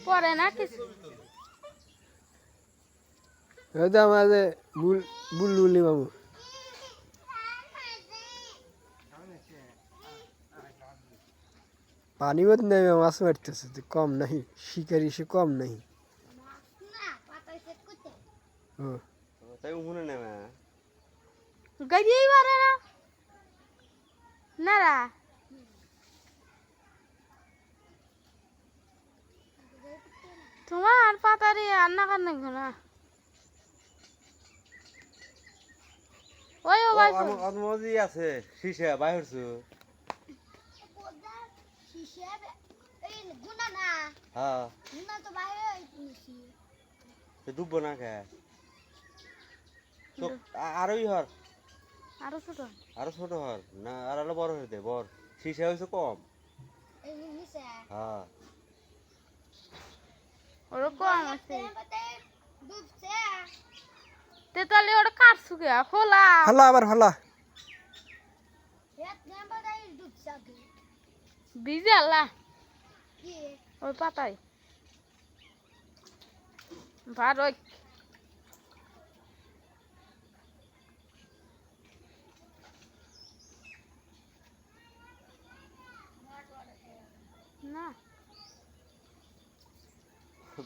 পরে না কিছু হয়তো আমাদের বুলবুলি মামু पानी मत नहीं मैं मास मारते से कम नहीं शिकारी से कम नहीं हाँ তাই উহুনে নেবে গড়িয়ে পারে না না রা তোমার পাতারি রান্না করনে না ওই ও ভাই অনুমতি আছে শিশা বাইরছু হ্যাঁ ডুববো না কে তো আরোই হর আরো ছোট হর না আর আরো বড় হইতে বড় শিশা হইছে কম হ্যাঁ ওরকম আছে তেতালি ওটা কাটছু কে খোলা हला आबार हला ভিজে আল্লাহ ওই পাতায় ভাত ওই না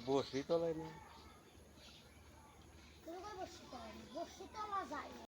বসি তলাই না